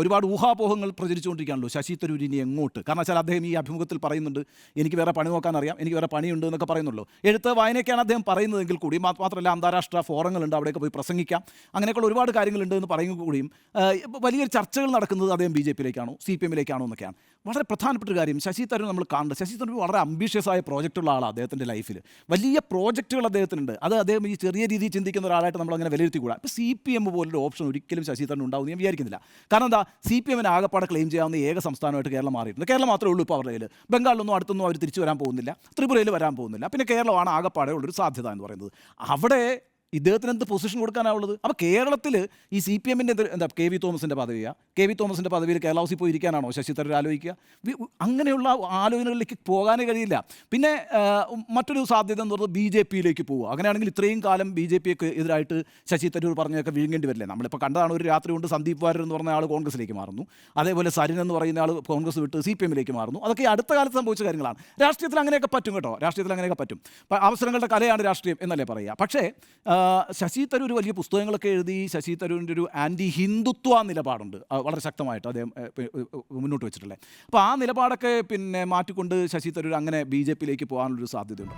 ഒരുപാട് ഊഹാപോഹങ്ങൾ പ്രചരിച്ചുകൊണ്ടിരിക്കുകയാണല്ലോ ശശി തരൂർ ഇനി എങ്ങോട്ട്. കാരണം വെച്ചാൽ അദ്ദേഹം ഈ അഭിമുഖത്തിൽ പറയുന്നുണ്ട്, എനിക്ക് വേറെ പണി നോക്കാൻ അറിയാം, എനിക്ക് വേറെ പണിയുണ്ട് എന്നൊക്കെ പറയുന്നുള്ളൂ. എഴുത്ത് വായനയൊക്കെയാണ് അദ്ദേഹം പറയുന്നതെങ്കിൽ കൂടി മാത്രമല്ല അന്താരാഷ്ട്ര ഫോറങ്ങളുണ്ട്, അവിടെയൊക്കെ പോയി പ്രസംഗിക്കാം, അങ്ങനെയൊക്കെയുള്ള ഒരുപാട് കാര്യങ്ങളുണ്ട് എന്ന് പറയുമ്പോൾ കൂടിയും വലിയ ചർച്ചകൾ നടക്കുന്നത് അദ്ദേഹം ബി ജെ പിയിലേക്കാണോ സി പി എമ്മിലേക്കാണോ എന്നൊക്കെയാണ്. വളരെ പ്രധാനപ്പെട്ട ഒരു കാര്യം, ശശി തരൂർ നമ്മൾ കാണുന്നത്, ശശി തരൂർ വളരെ അംബീഷ്യസ് ആയ പ്രോജക്റ്റുള്ള ആളാണ്. അദ്ദേഹത്തിൻ്റെ ലൈഫിൽ വലിയ പ്രോജക്റ്റുകൾ അദ്ദേഹത്തിനുണ്ട്. അത് അദ്ദേഹം ഈ ചെറിയ രീതിയിൽ ചിന്തിക്കുന്ന ഒരാളായിട്ട് നമ്മൾ അങ്ങനെ വിലയിരുത്തിക്കൂടാ. ഇപ്പോൾ സി പി എം പോലൊരു ഓപ്ഷൻ ഒരിക്കലും ശശി തരൂർ ഉണ്ടാവും ഞാൻ വിചാരിക്കുന്നില്ല. കാരണം എന്താ, സി പി എമ്മിന് ആകപ്പാടെ ക്ലെയിം ചെയ്യാവുന്ന ഏക സംസ്ഥാനമായിട്ട് കേരളം മാറിയിട്ടുണ്ട്. കേരളം മാത്രമേ ഉള്ളൂ ഇപ്പോൾ അവരുടെ കയ്യിൽ. ബംഗാളിലൊന്നും അടുത്തൊന്നും അവർ തിരിച്ചു വരാൻ പോകുന്നില്ല, ത്രിപുരയിൽ വരാൻ പോകുന്നില്ല. പിന്നെ കേരളമാണ് ആകപ്പാടെ ഉള്ളൊരു സാധ്യത എന്ന് പറയുന്നത്. അവിടെ ഇദ്ദേഹത്തിന് എന്ത് പൊസിഷൻ കൊടുക്കാനാവുള്ളത്? അപ്പോൾ കേരളത്തിൽ ഈ സി പി എമ്മിൻ്റെ എന്താ കെ വി തോമസിൻ്റെ പദവിയാണ്, കെ വി തോമസിൻ്റെ പദവിയിൽ കേരള ഹൗസിൽ പോയി ഇരിക്കാനാണോ ശശി തരൂർ ആലോചിക്കുക? അങ്ങനെയുള്ള ആലോചനകളിലേക്ക് പോകാനേ കഴിയില്ല. പിന്നെ മറ്റൊരു സാധ്യത എന്ന് പറയുന്നത് ബി ജെ പിയിലേക്ക് പോവുക. അങ്ങനെയാണെങ്കിൽ ഇത്രയും കാലം ബി ജെ പിക്ക് എതിരായിട്ട് ശശി തരൂർ പറഞ്ഞൊക്കെ വിഴുങ്ങേണ്ടി വരില്ലേ? നമ്മളിപ്പോൾ കണ്ടതാണ്, ഒരു രാത്രി കൊണ്ട് സന്ദീപ് വാര്യർ എന്ന് പറഞ്ഞ ആൾ കോൺഗ്രസിലേക്ക് മാറുന്നു, അതേപോലെ സരിൻ എന്ന് പറയുന്ന ആൾ കോൺഗ്രസ് വിട്ട് സി പി എമ്മിലേക്ക് മാറുന്നു. അതൊക്കെ അടുത്ത കാലത്ത് സംഭവിച്ച കാര്യങ്ങളാണ്. രാഷ്ട്രീയത്തിൽ അങ്ങനെയൊക്കെ പറ്റും കേട്ടോ, രാഷ്ട്രീയത്തിൽ അങ്ങനെയൊക്കെ പറ്റും. അവസരങ്ങളുടെ കലയാണ് രാഷ്ട്രീയം എന്നല്ലേ പറയുക. പക്ഷേ ശശി തരൂർ വലിയ പുസ്തകങ്ങളൊക്കെ എഴുതി, ശശി തരൂരിൻ്റെ ഒരു ആൻറ്റി ഹിന്ദുത്വ നിലപാടുണ്ട് വളരെ ശക്തമായിട്ട് അദ്ദേഹം മുന്നോട്ട് വെച്ചിട്ടുള്ളത്. അപ്പോൾ ആ നിലപാടൊക്കെ പിന്നെ മാറ്റിക്കൊണ്ട് ശശി തരൂർ അങ്ങനെ ബി ജെ പിയിലേക്ക് പോകാനുള്ളൊരു സാധ്യതയുണ്ട്.